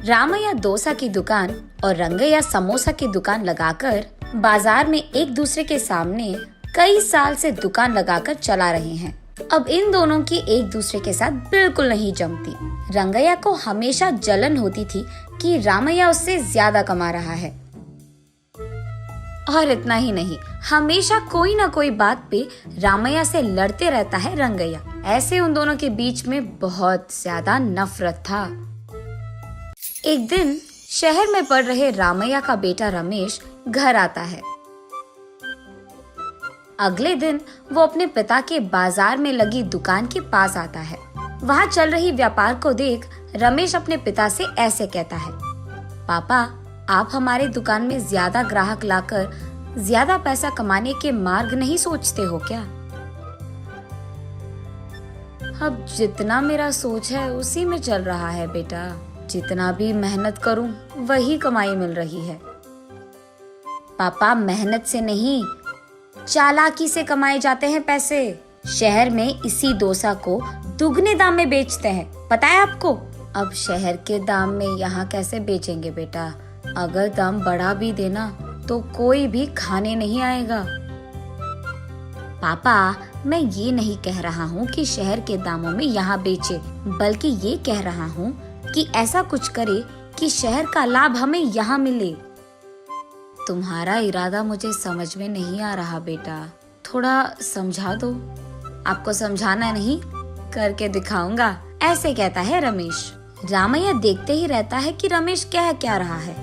रामैया डोसा की दुकान और रंगैया समोसा की दुकान लगाकर बाजार में एक दूसरे के सामने कई साल से दुकान लगाकर चला रहे हैं। अब इन दोनों की एक दूसरे के साथ बिल्कुल नहीं जमती। रंगैया को हमेशा जलन होती थी कि रामैया उससे ज्यादा कमा रहा है। और इतना ही नहीं, हमेशा कोई ना कोई बात पे रामैया से लड़ते रहता है रंगैया। ऐसे उन दोनों के बीच में बहुत ज्यादा नफरत था। एक दिन शहर में पढ़ रहे रामैया का बेटा रमेश घर आता है। अगले दिन वो अपने पिता के बाजार में लगी दुकान के पास आता है। वहाँ चल रही व्यापार को देख रमेश अपने पिता से ऐसे कहता है, पापा, आप हमारे दुकान में ज्यादा ग्राहक लाकर ज्यादा पैसा कमाने के मार्ग नहीं सोचते हो क्या? अब जितना मेरा सोच है उसी में चल रहा है बेटा। जितना भी मेहनत करूं वही कमाई मिल रही है। पापा, मेहनत से नहीं, चालाकी से कमाए जाते हैं पैसे। शहर में इसी डोसा को दुगने दाम में बेचते हैं, पता है आपको? अब शहर के दाम में यहाँ कैसे बेचेंगे बेटा? अगर दाम बढ़ा भी देना तो कोई भी खाने नहीं आएगा। पापा, मैं ये नहीं कह रहा हूँ कि शहर के दामों में यहाँ बेचे, बल्कि ये कह रहा हूँ कि ऐसा कुछ करे कि शहर का लाभ हमें यहाँ मिले। तुम्हारा इरादा मुझे समझ में नहीं आ रहा बेटा, थोड़ा समझा दो। आपको समझाना नहीं, करके दिखाऊंगा, ऐसे कहता है रमेश। रामैया देखते ही रहता है कि रमेश कह क्या रहा है।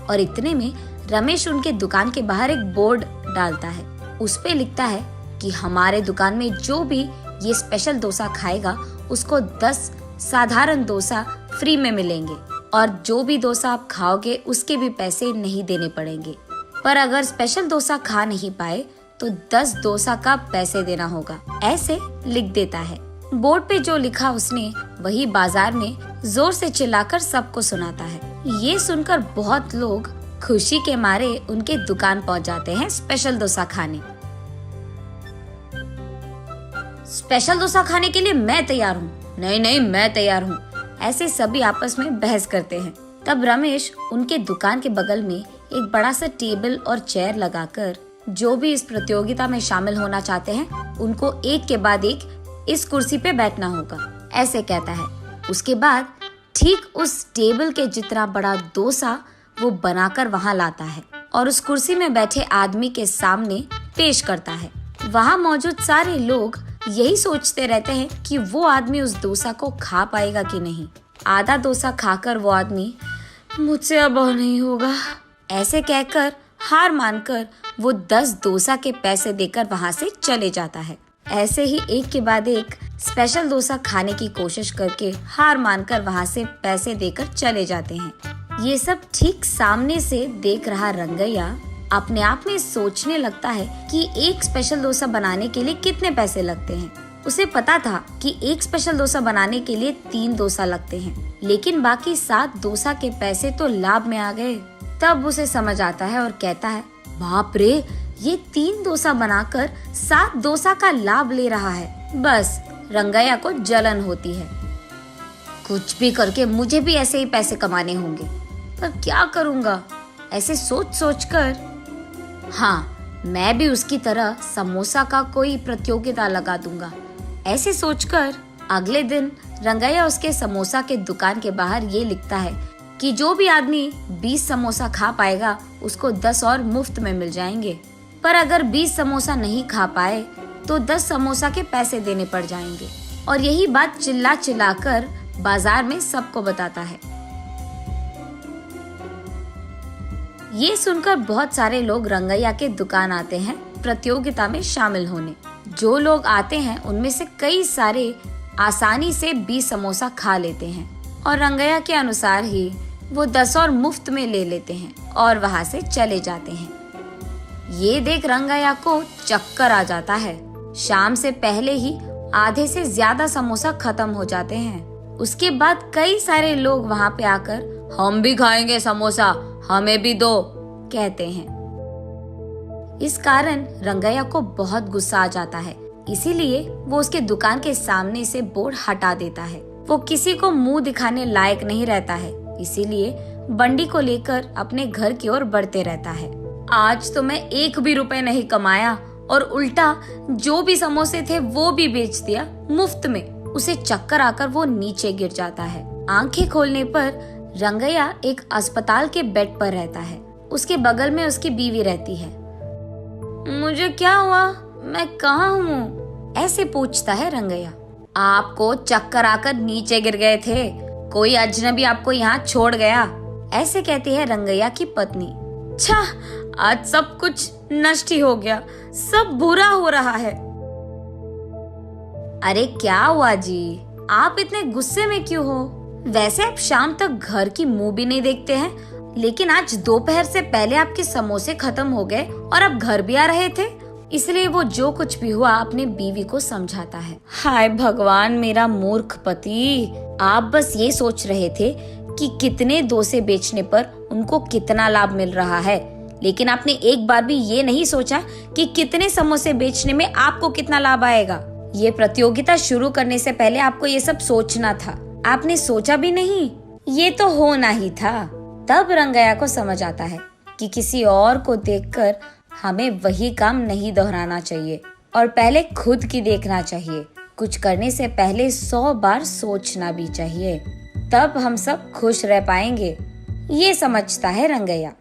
और इतने में रमेश उनके दुकान के बाहर एक बोर्ड डालता है। उस पे लिखता है कि हमारे दुकान में जो भी ये स्पेशल डोसा खाएगा उसको 10 साधारण डोसा फ्री में मिलेंगे, और जो भी डोसा आप खाओगे उसके भी पैसे नहीं देने पड़ेंगे। पर अगर स्पेशल डोसा खा नहीं पाए तो 10 डोसा का पैसे देना होगा, ऐसे लिख देता है। बोर्ड पे जो लिखा उसने वही बाजार में जोर से चिल्लाकर सबको सुनाता है। ये सुनकर बहुत लोग खुशी के मारे उनके दुकान पहुंच जाते हैं स्पेशल डोसा खाने। स्पेशल डोसा खाने के लिए मैं तैयार हूँ। नहीं नहीं, मैं तैयार हूँ। ऐसे सभी आपस में बहस करते हैं। तब रमेश उनके दुकान के बगल में एक बड़ा सा टेबल और चेयर लगाकर जो भी इस प्रतियोगिता में शामिल होना चाहते हैं उनको एक के बाद एक इस कुर्सी पे बैठना होगा, ऐसे कहता है। उसके बाद ठीक उस टेबल के जितना बड़ा डोसा वो बनाकर वहाँ लाता है और उस कुर्सी में बैठे आदमी के सामने पेश करता है। वहाँ मौजूद सारे लोग यही सोचते रहते हैं कि वो आदमी उस डोसा को खा पाएगा कि नहीं। आधा डोसा खाकर वो आदमी, मुझसे अब नहीं होगा, ऐसे कहकर हार मानकर वो 10 डोसा के पैसे देकर वहाँ से चले जाता है। ऐसे ही एक के बाद एक स्पेशल डोसा खाने की कोशिश करके हार मानकर वहाँ से पैसे देकर चले जाते हैं। ये सब ठीक सामने से देख रहा रंगैया अपने आप में सोचने लगता है कि एक स्पेशल डोसा बनाने के लिए कितने पैसे लगते हैं। उसे पता था कि एक स्पेशल डोसा बनाने के लिए 3 डोसा लगते हैं, लेकिन बाकी 7 डोसा के पैसे तो लाभ में आ गए। तब उसे समझ आता है और कहता है, बाप रे, ये 3 डोसा बनाकर 7 डोसा का लाभ ले रहा है। बस रंगैया को जलन होती है। कुछ भी करके मुझे भी ऐसे ही पैसे कमाने होंगे, पर क्या करूँगा? ऐसे सोच सोच कर, हाँ, मैं भी उसकी तरह समोसा का कोई प्रतियोगिता लगा दूंगा, ऐसे सोचकर अगले दिन रंगैया उसके समोसा के दुकान के बाहर ये लिखता है कि जो भी आदमी 20 समोसा खा पाएगा उसको 10 और मुफ्त में मिल जाएंगे। पर अगर 20 समोसा नहीं खा पाए तो 10 समोसा के पैसे देने पड़ जाएंगे। और यही बात चिल्ला चिल्ला कर बाजार में सबको बताता है। ये सुनकर बहुत सारे लोग रंगैया के दुकान आते हैं प्रतियोगिता में शामिल होने। जो लोग आते हैं उनमें से कई सारे आसानी से 20 समोसा खा लेते हैं और रंगैया के अनुसार ही वो 10 और मुफ्त में ले लेते हैं और वहाँ से चले जाते हैं। ये देख रंगैया को चक्कर आ जाता है। शाम से पहले ही आधे से ज्यादा समोसा खत्म हो जाते हैं। उसके बाद कई सारे लोग वहाँ पे आकर, हम भी खाएंगे समोसा, हमें भी दो, कहते हैं। इस कारण रंगैया को बहुत गुस्सा आ जाता है, इसीलिए वो उसके दुकान के सामने से बोर्ड हटा देता है। वो किसी को मुंह दिखाने लायक नहीं रहता है, इसीलिए बंडी को लेकर अपने घर की ओर बढ़ते रहता है। आज तो मैं 1 भी रुपए नहीं कमाया और उल्टा जो भी समोसे थे वो भी बेच दिया मुफ्त में। उसे चक्कर आकर वो नीचे गिर जाता है। आंखें खोलने पर रंगैया एक अस्पताल के बेड पर रहता है। उसके बगल में उसकी बीवी रहती है। मुझे क्या हुआ? मैं कहाँ हूँ? ऐसे पूछता है रंगैया। आपको चक्कर आकर नीचे गिर गए थे, कोई अजनबी आपको यहाँ छोड़ गया, ऐसे कहती है रंगैया की पत्नी। छा, आज सब कुछ नष्ट ही हो गया, सब बुरा हो रहा है। अरे क्या हुआ जी, आप इतने गुस्से में क्यों हो? वैसे आप शाम तक घर की मुंह भी नहीं देखते हैं, लेकिन आज दोपहर से पहले आपके समोसे खत्म हो गए और आप घर भी आ रहे थे। इसलिए वो जो कुछ भी हुआ अपने बीवी को समझाता है। हाय भगवान, मेरा मूर्ख पति, आप बस ये सोच रहे थे कि कितने डोसे बेचने पर उनको कितना लाभ मिल रहा है, लेकिन आपने एक बार भी ये नहीं सोचा कि कितने समोसे बेचने में आपको कितना लाभ आएगा। ये प्रतियोगिता शुरू करने से पहले आपको ये सब सोचना था, आपने सोचा भी नहीं, ये तो होना ही था। तब रंगैया को समझ आता है कि किसी और को देखकर हमें वही काम नहीं दोहराना चाहिए और पहले खुद की देखना चाहिए। कुछ करने से पहले 100 बार सोचना भी चाहिए, तब हम सब खुश रह पाएंगे। ये समझता है रंगैया।